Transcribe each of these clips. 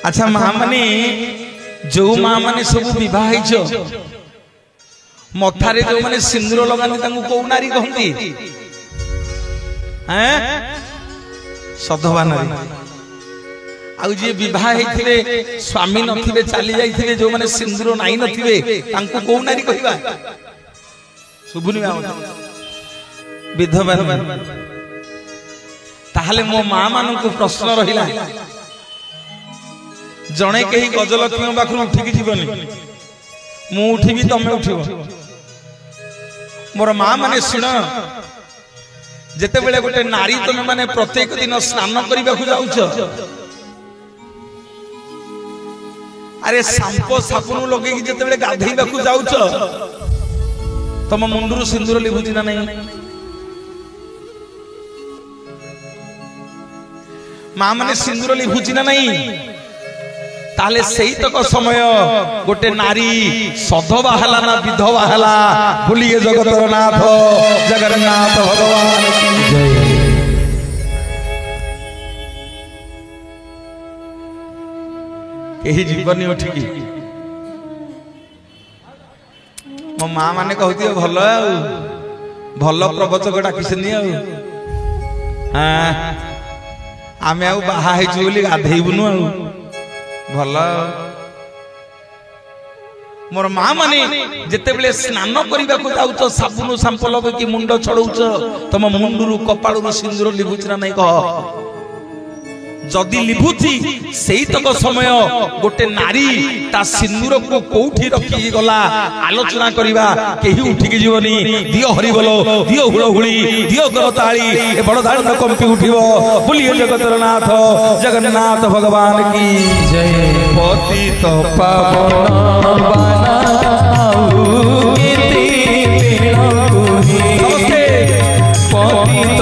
अच्छा माँ माने जो माँ माने सब विवाह मथारे जो माने सिंदूर लगानी कौ नारी कहती सधवा नारी आउ जे विवाह होते स्वामी नथिबे चली जाइथिबे जो माने सिंदूर नाई नथिबे तांको कौ नारी कहबा सुबुनी विधवा ताहले मो माँ मान को प्रश्न रहिला जणे कहीं गजलक्ष्मी पाखु उठिकी जीवनी मु उठिबी तमे उठिब मोर माँ माने सुन जेते बेले गोटे नारी तमे माने प्रत्येक दिन स्नान करबा को जाउछ अरे सांपो सापुन लगे जेते बेले गाधैबा को जाउछ तम मुंडरू सिंदूर लिभुची ना नहीं माँ माने सिंदूर लिभुची ना नहीं ताले सही तक समय गोटे नारी सधवा हला ना विधवा हला भूलिए जगतर नाथ जगन्नाथ भगवान की जय। यही जीवन उठिकी मो माँ माने कहती भल भल प्रवचक डाकिनी आमे आउ बाहा बोली गाधेबुनु आ भल मोर माँ माने जेते बेले स्नान करबा को जाउछ साबुन सांप लगे मुंड छड़ौछ तम मुंडरू कपाळरू सिंदूर लिभुछ ना नहीं कह जदि लिभुची सेही तक समय गोटे नारी ता सिंदूर को कोठी रखी गला आलोचना करिबा केही उठिकी जीवनी दियो हरि बोलो दियो हुळहुळी दियो करताली ए बड़ धाड़ तो कंपी उठिबो बोलिए जगतर नाथ जगन्नाथ भगवान की जय। पतित पावन बनाऊ कीर्ति बिनकुही नमस्ते पतित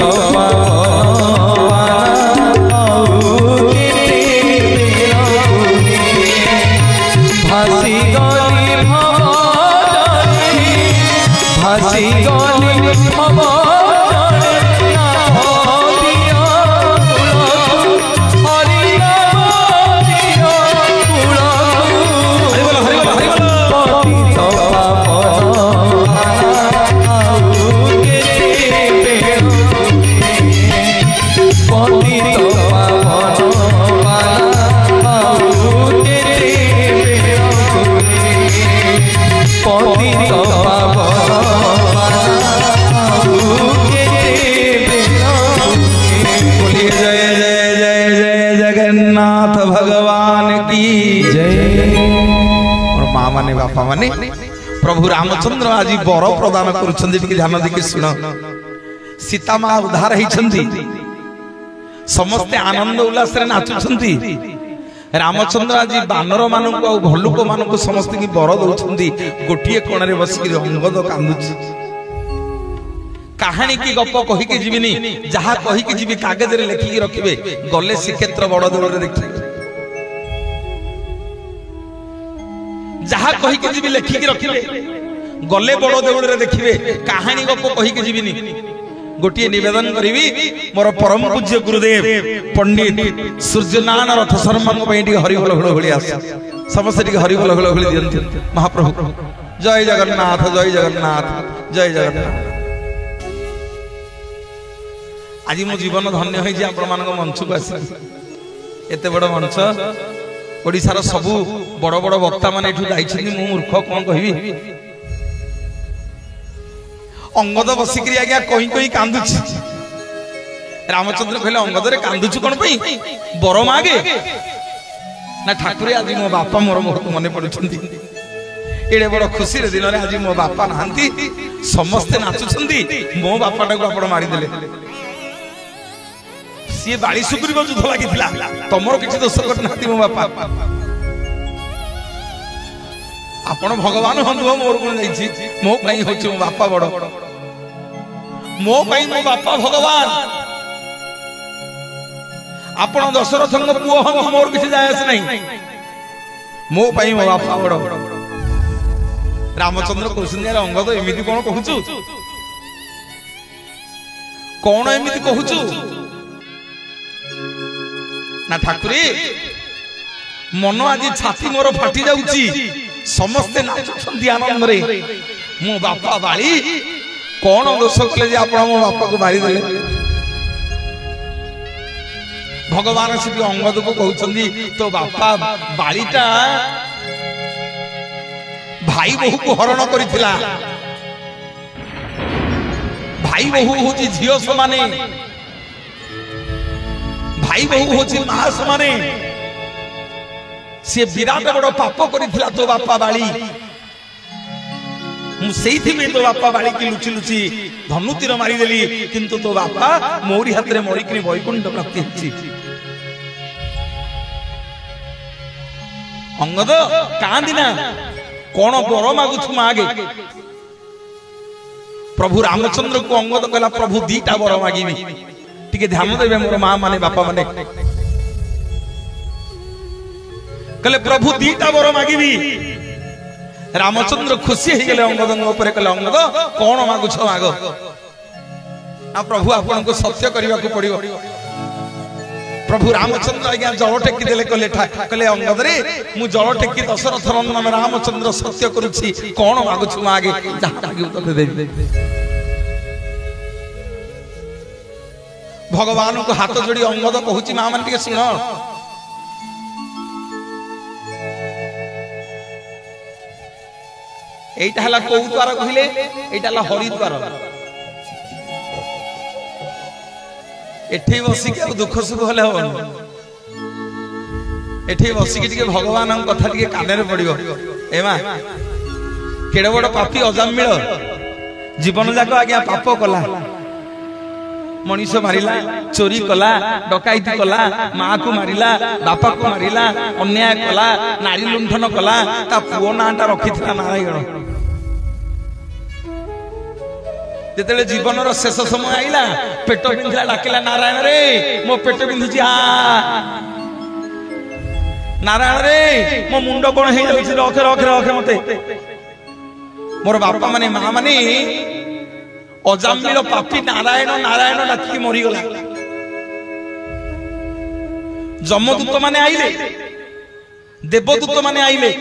बापा माने प्रभु रामचंद्र आज बर प्रदान कर ध्यान देखिए शुण सीता माँ उद्धार होती समस्ते आनंद उल्लास नाचुंट रामचंद्र आज बानर मान भल्लुक मान समस्त की बर दौरान गोटे कोण बसिक अंगद कांदुची कहानी की गप कहीकि जीविनी जहाँ कहीकि जीवी कागज रे लिखिकी रखिबे गले श्रीक्षेत्र बड़ देवल देखिए जहाँ कहीकि जीवी लिखिकी रखिबे गले बड़ देवल देखिए कहानी गप कहीकि जीविनी गोटे निवेदन करी मोर परम पूज्य गुरुदेव पंडित सूर्यनारायण रथ शर्मा हरिबोल घोड़ी आस समस्त हरिबोल घोड़ी दियंती महाप्रभु जय जगन्नाथ जय जगन्नाथ जय जगन्नाथ। आज मो जीवन धन्य होई आपण मान मंच को आस एते बड़ मंच ओडिसार सबु बड़ बड़ वक्ता माने एठु जाइछिनी मु मूर्ख कोन कहिबी अंगद बसिक आज्ञा कही कही कांदुची रामचंद्र कहले अंगद रे कांदुची कोन पई बर मागे ना ठाकुर आज मो बापा मोर मोर मने पडुछंती एडे बड़ खुशी रे दिन रे आज मो बापा नाहंती समस्त नाचुछंती मो बापा टाको आपण मारी देले सी बाली सुग्रीव युद्ध लागिथिला तमरो किछि दोष करनाती मो बापा आपण भगवान हंदु मोर गुण जाइछि मो पई होछि मो बापा बड़ मो पई मो बापा भगवान आपण दशरथंग पुओ हम मोर किछि जायस नहीं मो पई मो बापा बड़ रामचंद्र कहउछन अंगद एमिति कोन कहउछु कोन एमिति कहउछु ना ठाकुरी मन आज छाती मोर फाटी जाउची समस्ते नाचुछंती आनंद रे मो बापा बाली कौन दोष कले जे आपण मो बापा को मारी देले भगवान श्री अंगद को कहउछंती तो बापा बालीटा भाई बहु को हरण करिथिला भाई बहु होची झियो समाने भाई बहु होची मां समाने से विराट बड़ पाप करिथिला तो बापा बाली मुझे तो बापा बाड़ी की लुचि लुचि धनु तीर मारी देली किंतु तो बापा मोरी हाथ रे मरी कि वैकुंठ प्राप्ति होची अंगद कांदिना कौन बर मागुछु मागे प्रभु रामचंद्र को अंगद कहला प्रभु दीटा बर मागिबी टिके ध्यान देबे मोर मां माने बापा माने कहले प्रभु दीटा बर मागिबी रामचंद्र खुशी हो गले अंगद ऊपर कहले अंगद कौन मागुछ माग आ प्रभु आपन को सत्य करबा को पड़ियो प्रभु रामचंद्र आज्ञा जल टेकी देले कहले अंगद रे मु जल टेकी दशरथ नंदन रामचंद्र सत्य करूछि कौन मागुछ मागे तते दे भगवान को हाथ जोड़ी अंगद कहूछि मां मान टिके सुनो एटा हला को द्वार कहले एटा हला हरिद्वार एठी बसी के दुख सुख होले हो एठी बसी के भगवान कथा टिके काने रे पड़ियो एमा केडे बड़ पापी अजामिल जीवन जाक आज्ञा पाप कला मनीष मारिला चोरी कला डकायती कला मां को मारिला बापा को मारिला अन्याय कला नारी लुंठन कला ता पुओ नाटा रखिथिला नारायण जेतेले जीवन रो शेष समय आइला पेट बिंधिला डाकिला नारायण रे मो पेट बिंधुची आ नारायण रे मो मुंड कोन हे जाउची रखे रखे रखे मते मोर बापा माने मां माने अजामिल पापी नारायण नारायण डाकी मरी गला जमदूत माने आइले देवदूत माने आइले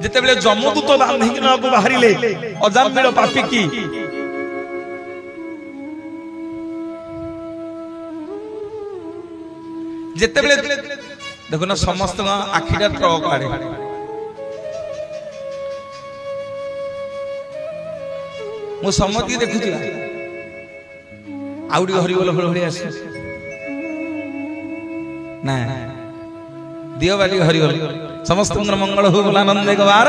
जेतेबेले जमदूत बांधिक को बाहरिले अजामिल पापी की जेतेबेले देखो ना समस्त आखिटा ट्रक आड़े मु सम्मति देखुची आउडी हरिबोल भଳି आसे ना दियो बाली हरिबोल समस्त मंगल हो आनंद एक बार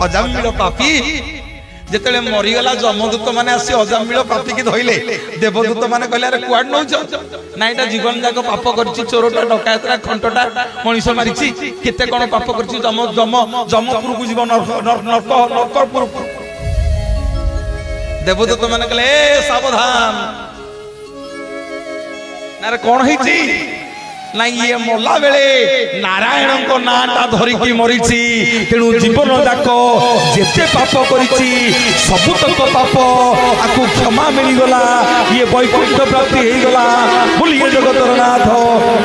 अजामिल पापी जेतेले मरीगला जमदूत माने आसी अजामिल पापी की धइले देवदूत माने कहले अरे कुआड नउछ ना एटा जीवन जाक पाप करछि चोरटा डकायतरा खंटटा मनीष मारिछि केते कोन पाप करछि जम जम जमपुर को जीवन नरकपुर देवदूत माने कहले ए सावधान नारे कोन हिछि ना ये मोला बेले नारायण को नाटा धरिकी मरीची तेणु जीवन जाक जेते पाप करिछि सबु तक पाप आकु क्षमा मिली गला ये वैकुंठ प्राप्ति हे गला बोलिए जगतर नाथ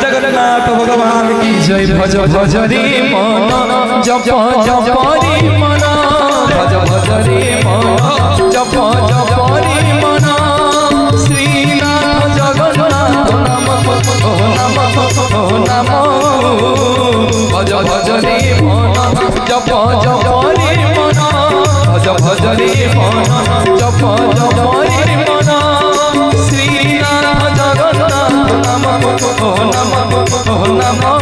जगन्नाथ भगवान की जय भज भज रे मन जप जप रे मन भज भज रे मन जप जप रे मन श्रीनाथ जगन्नाथ नमो भज भज रे मन जप जप रे मन भज भज रे मन जप जप रे मन श्रीनाथ जगन्नाथ नमो नमो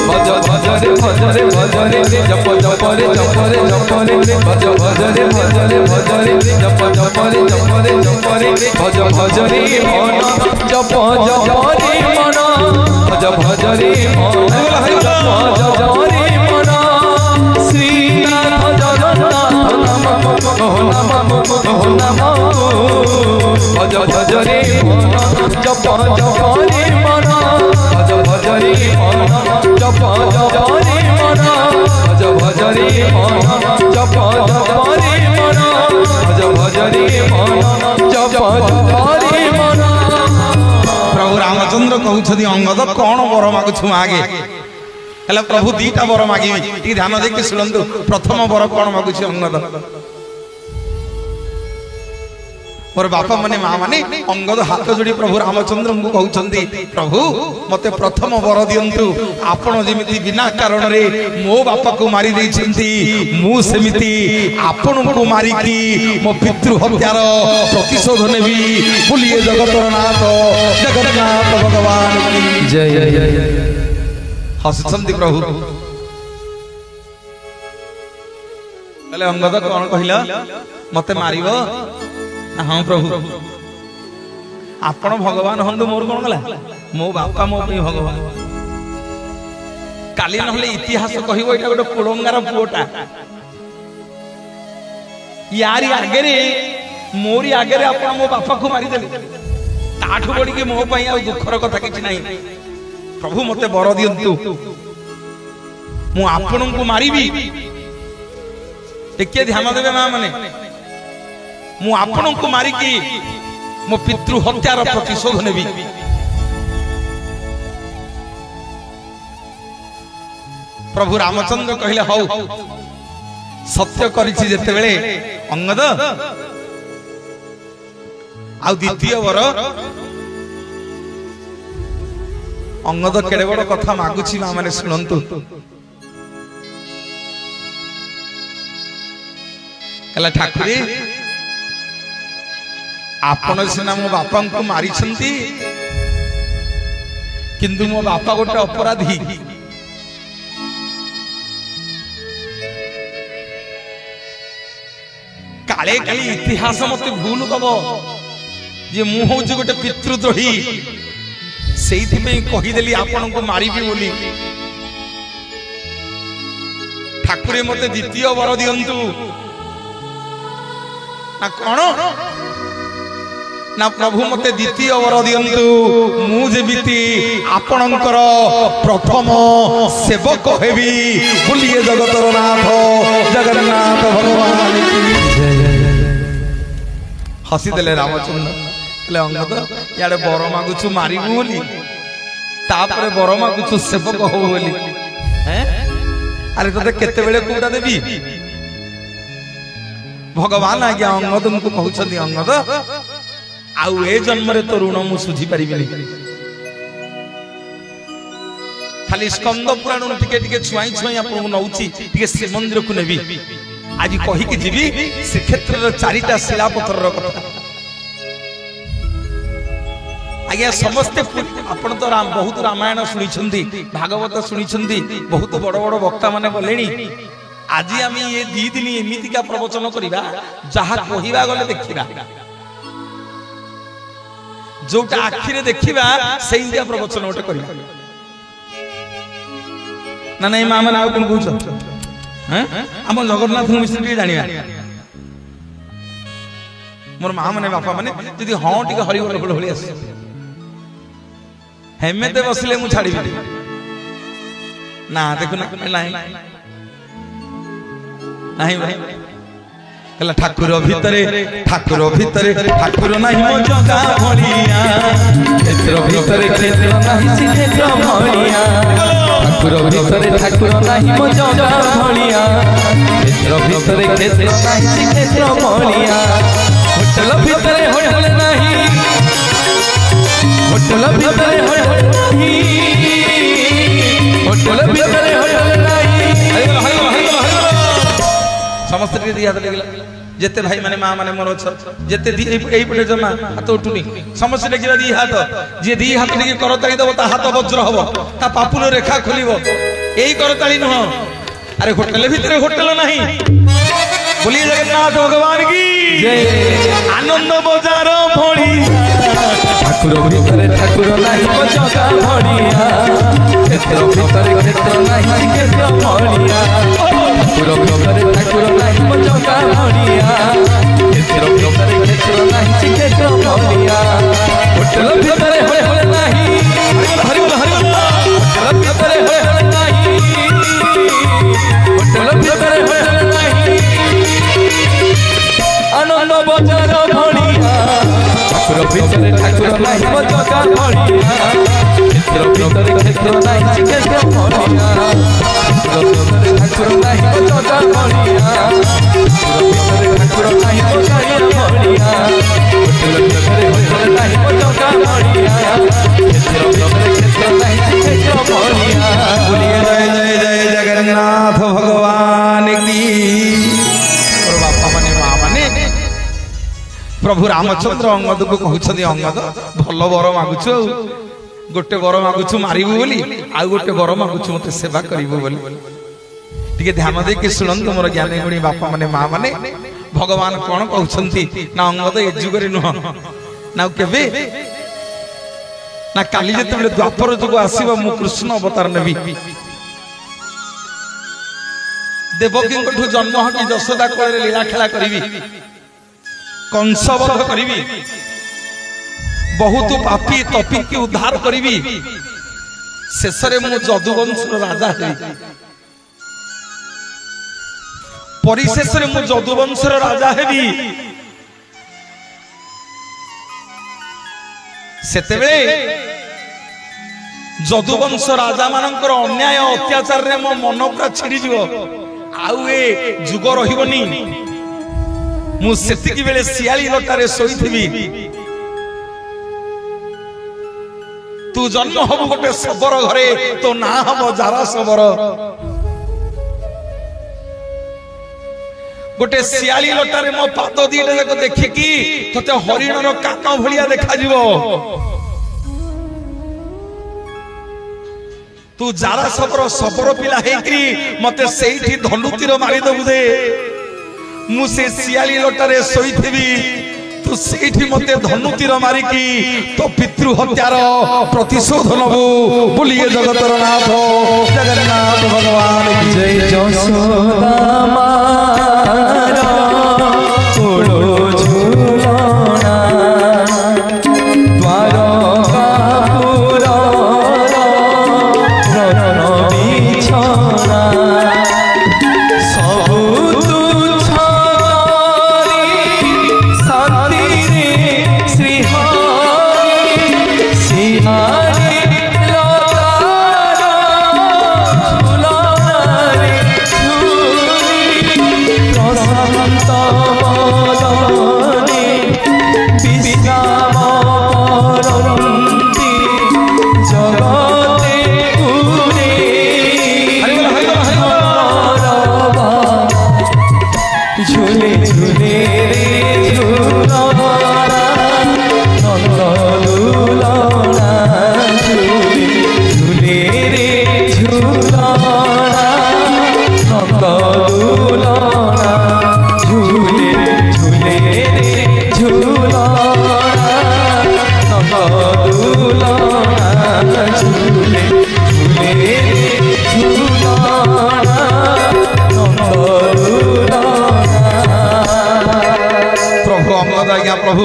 भज भज रे जप जप रे जप रे भज भज रे जप जप रे जप रे भज भज रे मन जप जप रे मन भज भज रे मन जप जप रे मन श्रीनाथ जगन्नाथ नमो भज भज रे मन जप जप रे मन भज भज रे मन जप जप रे मन भज भज रे मन जप जप रे मन भज भज रे मन जप जप रे मन प्रभु रामचंद्र कहु कहते अंगद कौन वर मागुछु मागे हेला प्रभु दीटा वर मागी टी ध्यान देके सुनंतु प्रथम वर कौन मागुछि अंगद मोर बापा माने माँ माने अंगद हाथ जोड़ी प्रभु रामचंद्र को कहउछंती प्रभु मते प्रथम वर दियंतु आपण जेमिति बिना कारण रे मो बापा को मारी दैछंती मु सेमिति आपण को मारी की मो पितृ हत्यार प्रतिशोध नेबी बोलिए जगतर नाथ जगन्नाथ भगवान की जय हसछंती प्रभु कहले अंगद कौन कहिला मते मारिबो हाँ प्रभु आपण भगवान हंदु मोर कौन गला मो बापा मो पे भगवान काली नहले इतिहास कहिबो एटा गोटे कोलंगार पुओटा यारी आगे रे मोरी आगे रे आपण मो बापा को मारी देले ताठु बड़ी के मो पई आ दुखर कथा किछ नाही प्रभु मते बर दियंतु मु आपण को मारीबी टिके ध्यान देबे मां माने मु आपण को मारिकी मो पितृ हत्यार प्रतिशोध नेबी प्रभु रामचंद्र कहले हौ सत्य करिछि जेते बेले अंगद आ द्वितीय वर अंगद केड़े बड़ कथा मागुछि मा माने सुनंतु कहला ठाकुरी आपण सिना मो बापा को मारी छंती किंतु मो बापा गोटे अपराधी काले काली इतिहास मते भूल कब जे मु हूँ गोटे पितृद्रोही से कहीदेली आपण को मारिबी बोली ठाकुरे मते द्वितीय वर दियंतु ना कौन ना प्रभु मते द्वितीय वर दियंतु मु जेमिति आपणकर प्रथम सेवक हेबी बोलिए जगतर नाथ जगन्नाथ भगवान की हसी देले रामचंद्र ले अंगद याडे बर मागुछु मारिबु बोली तापरे बर मागुछु सेवक हो बोली हैं अरे तते केते बेले कोडा देबी भगवान आज्ञा अंगद को कहउछथि अंगद आउ ए जन्म रे तो ऋण मु सुझी परिबिनी खाली स्कंद पुराण टिके टिके छुआई छुआई आपन को नउची टिके श्री मंदिर को नेबी आज कहि के जीवी श्री क्षेत्र रे चारिटा शिलापत्थर रो कथा आज्ञा समस्त आपन तो बहुत रामायण सुनी छंदी भागवत सुनी छंदी बहुत बड़ बड़ वक्ता माने बोलेनी आज आम ये दी दिन एमिति का प्रवचन करिबा जहा कहिबा गले देखिबा जोटा आखिरे देखिबा से इंडिया प्रवचन ओटे करिबा ना नहीं मां माने आ कोन कहउछ हैं हम जगन्नाथ मिश्र के जानिबा मोर मां माने बापा माने जदी हां टिके हरि बोल होली आस हेमेते बसले मु छाड़ीबी ना देखु ना नहीं नहीं भाई कहला ठाकुर भितरे ठाकुर नहीं मो जगा भलिया क्षेत्र भितरे क्षेत्र नहीं क्षेत्र भलिया ठाकुर नहीं मो जगा भलिया क्षेत्र भितरे क्षेत्र नहीं क्षेत्र भलिया होटल भितरे होटल नहीं होटल भितरे होटल नहीं होटल भितरे होटल नहीं समस्त दिया जेते भाई माने मां माने मोर जेते एई पटे जमा हाथ उठुनी समस्त देखिबा दी हाथ जे दी हाथ टिके करताली दबो ता हाथ वज्र हबो ता पापुल रेखा खोलिबो एई करताली न अरे होटल भितरे होटल नहीं बोलिए जगन्नाथ भगवान की जय आनंद बजार भोड़ी ठाकुर भितरे ठाकुर नहीं बजगा भड़िया क्षेत्र भितरे क्षेत्र नहीं क्षेत्र भड़िया ठाकुर भितरे ठाकुर नहीं बजगा भड़िया क्षेत्र भितरे क्षेत्र नहीं क्षेत्र भड़िया होटल भितरे होटल नहीं हरि बोल होटल भितरे होटल नहीं होटल भितरे होटल नहीं आनंद बजार भड़िया ठाकुर भितरे ठाकुर नहीं बजगा भड़िया ଭିତରେ କ୍ଷେତ୍ର ନାହିଁ କ୍ଷେତ୍ର ମଣିଆ ଭିତରେ ଠାକୁର ନାହିଁ ଜଗା ମଣିଆ ଭିତରେ ଠାକୁର ନାହିଁ ଜଗା ମଣିଆ ଭିତରେ ନାହିଁ ଜଗା ମଣିଆ କ୍ଷେତ୍ର ଭିତରେ କ୍ଷେତ୍ର ନାହିଁ କ୍ଷେତ୍ର ମଣିଆ। बोलिए जय जय जय जगन्नाथ भगवान की। और बापा माने माँ माने प्रभु रामचंद्र अंगद को कहते अंगद भल वर मागुछु गोटे वर मागुछु मारिबु बोली आ गोटे वर मागुछु मते सेवा करिबु बोली टिके ध्यान दे के सुनंतु मोर ज्ञानी गुणी बापा माने माँ माने भगवान कोन कहउछंती ना अंगद ए जुगरे नुह ना केबे ना काली जेते द्वापर जुग आसीबा मु कृष्ण अवतार नेबी देवकी को जन्म हकी यशोदा कोळे लीला खेला करिवि कंसवध करिवि बहुत पापी तपी की उद्धार करिवि शेषरे मु जदुवंशर राजा हेबि परिशेषरे मु जदुवंशर राजा हेबि सेतेबेले जदुवंश राजा मानकर अन्याय अत्याचार रे मो मन पूरा छिड़ी जीवो आउ ए जुग रहिबनी मु सेतिकी बेले सियाली लटारे सोईथिबी तू जन्म हबु गोटे सबर घरे तो ना हबो जारा सबर गोटे सियाली लटारे मो पाद दीटा जाक देखिकी तते हरिणर कान भलिया देखा जीवो तू जारा सबर सबर पिला हेकरी मते सेठी धनुतीर मारी दबु दे मु से सियाली लटारे सोईथिबी तू सेठी मते धनुतीर मारिकी तो पितृ हत्यार प्रतिशोध नबु बोलिए जगतर नाथ जगन्नाथ भगवान की जय यशोदा मारा कोलो झूलना द्वारकापुर रत्न बिछना सबु तुच्छ शांति रे श्रीहरि सिंहारी लतार झूलनारे झूली प्रशांत बदने विश्राम परन्ति जगते पुरे झूले झूले रे झूलना नंदलूलना झूले झूले रे झूलना नंदलूलना झूले झूले रे झूलना नंदलूलना झूले झूले रे झूलना नंदलूलना। प्रभु अंगद आज्ञा प्रभु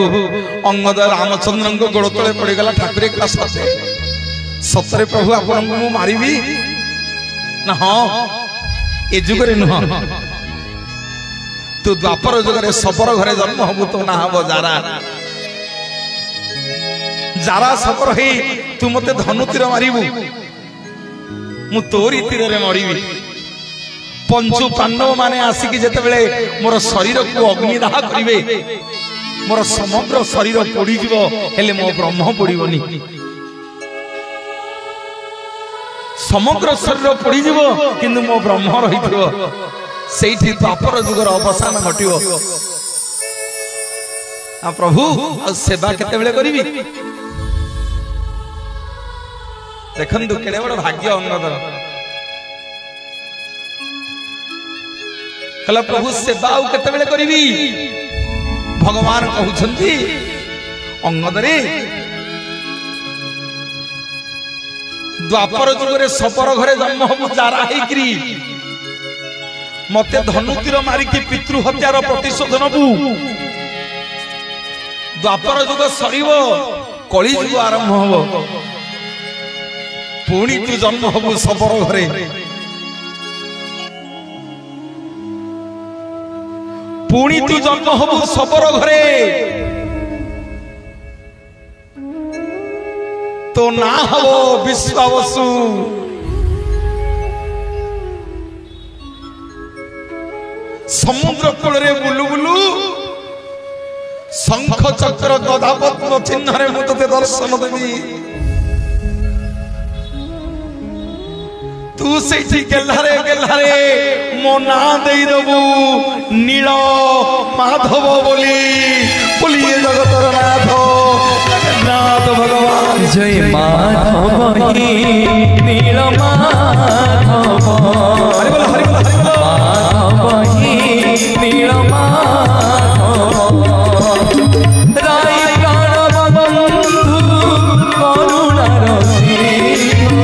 अंगद रामचंद्र को गोड़ तले पड़गला ठाकुर का सते सतरे प्रभु आपन को मारिबी ना हाँ ए जुगरे नुह तू द्वापर जुगरे सबर घरे जन्म हबु तो ना हबो जारा जारा सबर हे तू मते धनुतीर मारिबु मु तोरी तीर रे मरिबी पंचु पांडव माने आसिकी जेते बेले मोर शरीर को अग्निदाह करिवे मोर समग्र शरीर पोड़ी जीवो हेले मो ब्रह्म पोड़ीबनी समग्र शरीर पोड़ी जीवो किंतु मो ब्रह्म रहिथिबो सेठी द्वापर जुगर अवसान घटिबो आ प्रभु आ सेवा केते बेले करिवि देखंतु केडे बड़ भाग्य अंगदर कला प्रभु सेवा केते बेले करिवि भगवान कहउछंती अंगद रे द्वापर जुगरे सपर घरे जन्म हबु जारा हेकरी मते धनुतीर मारिकी पितृ हत्यार प्रतिशोध नबु द्वापर जुग सरीबो कली जुग आरंभ हबो पुणी तू जन्म हबु सबर घरे पुणी तू जन्म हबु सबर घरे तो तो ना हवो विश्वावसु समुद्र कूल रे बुलु बुलु शंख चक्र गदा पद्म चिन्ह रे मु तते दर्शन देवी तू से गेल्हारे मो ना दे दबु नील माधव बोली बोलिए जगतर नाथ जगन्नाथ भगवान जय माधव नील माधव हरि बोल हरि बोल हरि बोल माधव नील माधव राय प्राण बंधु करुणार सिंधु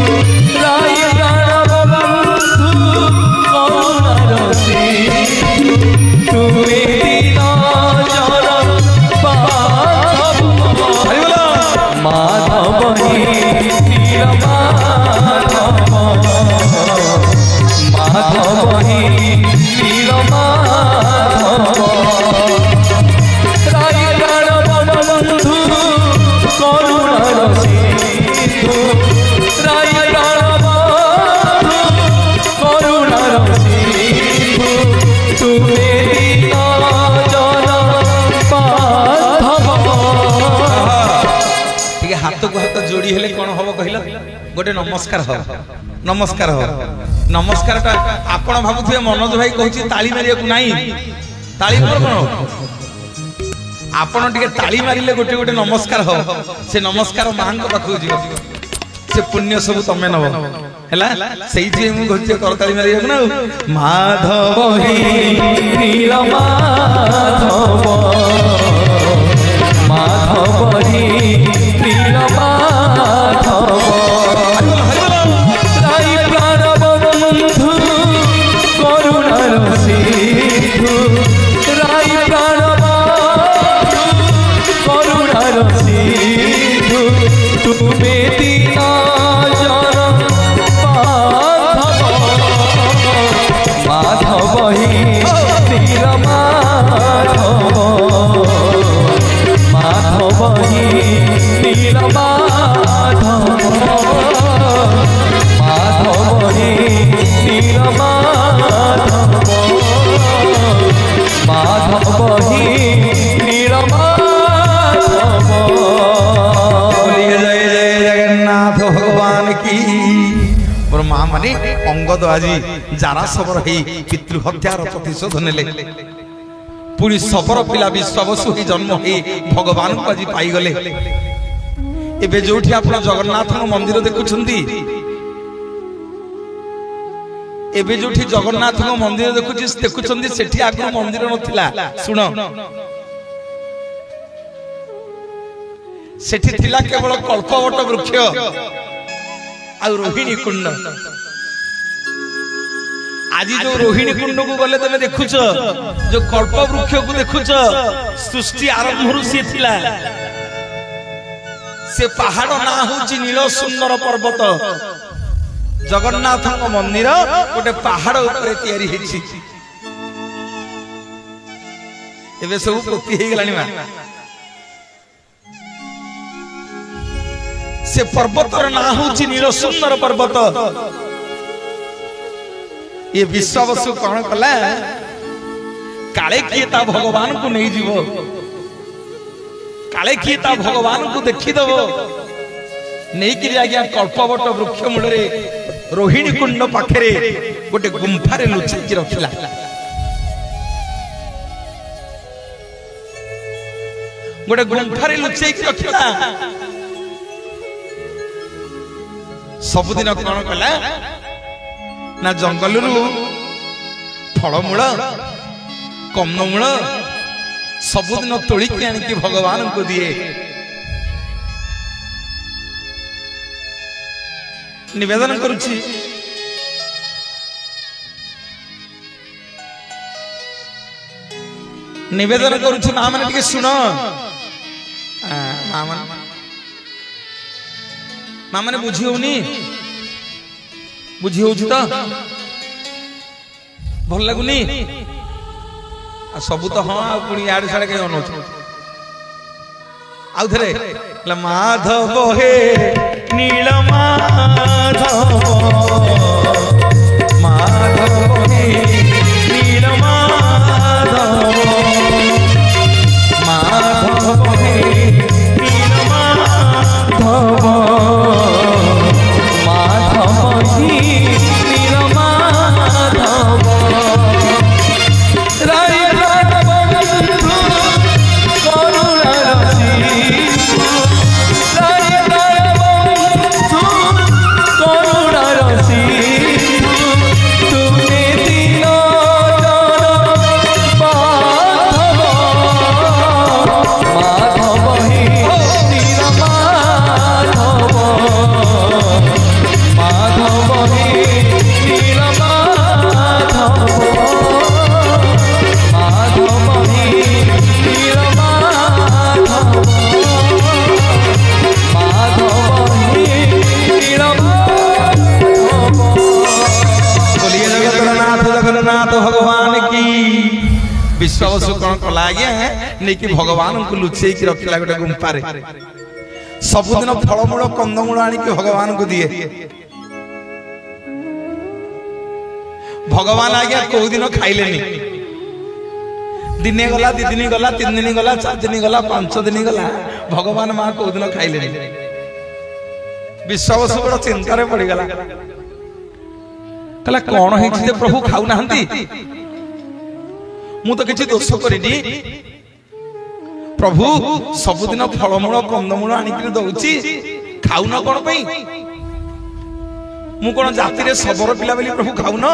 राय प्राण बंधु करुणार सिंधु तुमे दीन जन पाथव हरि बोल माधव नील माधव माधव नील माधव राय प्राण बंधु करुणार सिंधु राय प्राण बंधु करुणार सिंधु तुमे दीन जन पाथव ठीक है हाथ को हाथ जोड़ी हेले कौन हम कहल गोटे नमस्कार हो नमस्कार हो नमस्कार टा आपण भाबुथिबे मनोज भाई कहछि ताली मारिया को नाही ताली पर कोन आपण टिके ताली मारिले गोटे गोटे नमस्कार हो से नमस्कार मां को पाखु जीव से पुण्य सब तमे नबो हैला सेही जे मु कहछि कर ताली मारिया को ना माधव नील माधव माधव नील माधव राय प्राण बंधु करुणार सिंधु राय प्राण बंधु करुणार सिंधु तुमे दीन जन पाथव माधव नील माधव माधव नील माधव माधव नील माधव माधव नील माधव बोलिए जय जय जगन्नाथ भगवान की और मां माने अंगद आजी जारा सबर हे पितृ हत्यार प्रतिशोध नेले पुरी सबर पिला विश्वावसु ही जन्म हे भगवान को आज पाई गले एबे जोठी आपण जगन्नाथ मंदिर देखुछंती एबे जोठी जगन्नाथ मंदिर देखुछंती सेठी आगु मंदिर नथिला सुनो सेठी थिला केवल कल्पवट वृक्ष आ रोहिणी कुंड आज जो रोहिणी कुंड को गले तमे देखुछ जो कल्प वृक्ष को देखुछ सृष्टि आरंभ सी थिला से पहाड़ ना होची नील सुंदर पर्वत जगन्नाथ मंदिर गोटे पहाड़ ऊपर तैयारी हेछि एबे सब प्रति हे गलानी मा से पर्वतर ना होची नील सुंदर पर्वत ये विश्वावसु कौन कला काले किए ता भगवान को नहीं जीव काले किए ता भगवान को देखी दब नहीं कि आज्ञा कल्पवट वृक्ष मूल रोहिणी कुंड पाखरे गोटे गुंफारे लुचैकी रखिला गोटे गुंफारे लुचैकी रखिला सबुदिन कौन कला ना जंगल फलमूल कमलमूल सबुदिन तोड़िकी आनिकी भगवान को दिए निवेदन करुछि निवेदन करुछि मां माने टिके सुनो मां माने बुझी होनी बुझी होछि तो भल लगुनी सबू तो हाँ पुणी यार साड़े कहीं अनु आउ थे माधव हे नीलमाधव माधव हे नीलमाधव माधव हे नीलमाधव माधव ही नीलमाधव राय बंधु करुणार सिंधु राय बंधु करुणार सिंधु तुमे दीन माधव माधव ही नीलमाधव माधव ही नीलमाधव माधव ही नीलमाधव माधव ही नीलमाधव। बोलिए जगन्नाथ जगन्नाथ भगवान की। विश्वावसु कौन कला आज्ञा नहीं कि भगवान को लुचेई कि रखला गोटे गुंपारे सबुदिन फलमूल कंदमूल आनी कि भगवान को दिए। भगवान आज्ञा कौ दिन खाइलेनी दिने गला दि दिन गला 3 दिन गला 4 दिन गला 5 दिन गला भगवान मां कौ दिन खाइलेनी। विश्वावसु बड़ चिंतार पड़ गला कहला कौन है प्रभु खाऊ नाहंती मु तो किसी दोष करिनी प्रभु सबुदिन फलमूल कंदमूल आनिक दौची खाऊन कौन पई मु कौन जाति रे सबर पिला बोली प्रभु खाऊन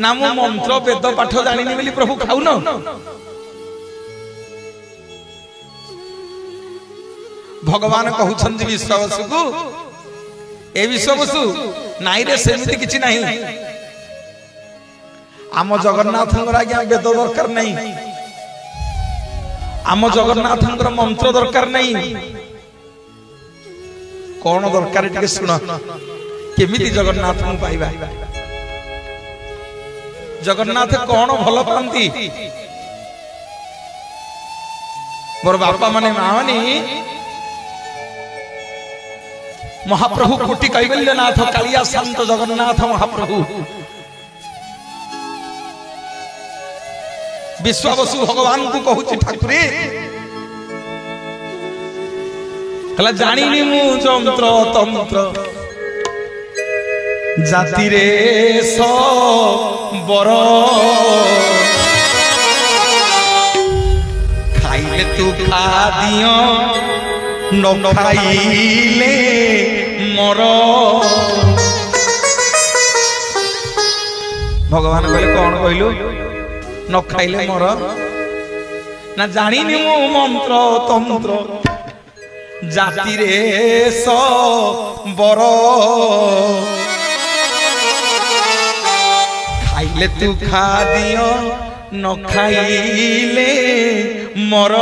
ना मु मंत्र वेद पाठ जानिनी बोली प्रभु खाऊन। भगवान कहउछन विश्वावसु को ए विश्वावसु नाई रे सेमिति किछि नाही आम जगन्नाथ आज्ञा वेद दरकार नहीं आम जगन्नाथ मंत्र दरकार नहीं कौन दरकार टिके सुन केमिति जगन्नाथ पाइबा जगन्नाथ कौन भल पाती मोर बापा माने माँ मानी महाप्रभु कोटि कैवल्यनाथ कालिया शांत जगन्नाथ महाप्रभु विश्वावसु भगवान को कहूची ठाकुरे कहला जानिनी मु जंत्र तंत्र जाति रे बर खाइले तू खा दियो न खाइले मर। भगवान कहले कौन कहलु न खाइले मर ना जानिनी मु मंत्र तंत्र जाति रे बर खाइले तू खा दियो न खाइले मर।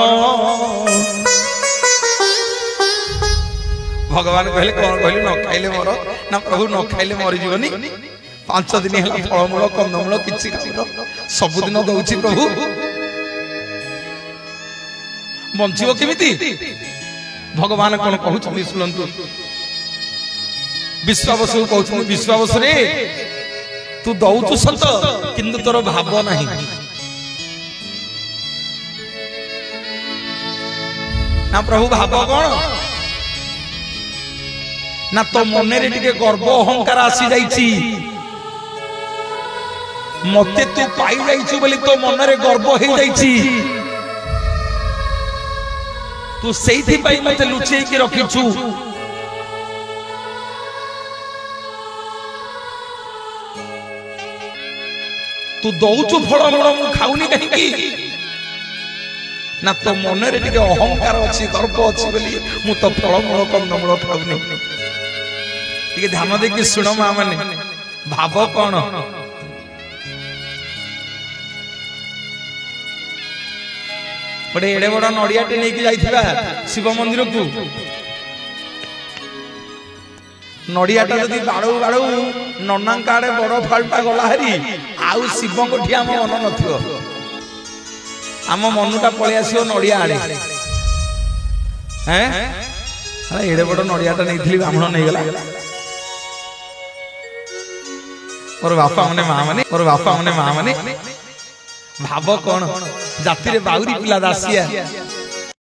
भगवान कहले कौन कहलु न खाइले मर ना प्रभु न खाइले मरि जीवनी 5 दिन है फलमूल कंदमूल किसी सबुदिन दौची प्रभु बंचीब केमिति। भगवान कौन कहते शुणु विश्वावसु कहते विश्वावसु रे तू दौचु सत किंतु तोर भाव नहीं ना प्रभु भाव कौन ना तो मन रे टिके गर्व अहंकार आसी जाइछि मते तू पाई जाइछु बोली तो मन रे गर्व हो जाइछि तू सेइथि पाई मते लुचेई के रखिछु तू दौचु फलमूल मु खाऊनी कहीं ना तो मन रे टिके अहंकार अछि गर्व अछि बोली मु तो फलमूल कंदमूल खाऊनी। टिके ध्यान देकी सुन मां माने भाव कौन बड़े एड़े बड़ नड़ियाटे नहीं जाइथिबा शिव मंदिर को नड़ियाटा जदि बाड़ू बाड़ू नन्ना आड़े बड़ फालटा गला हरी आउ शिव को ठिया आम मन नथिबो आम मनुटा पळै आसीओ नड़िया आड़े हैं एड़े बड़ नड़ियाटा नहीं ब्राह्मण नहीं गला मोर बापा माने माँ माने भाव कौन जाति रे बाउरी पिला दासिया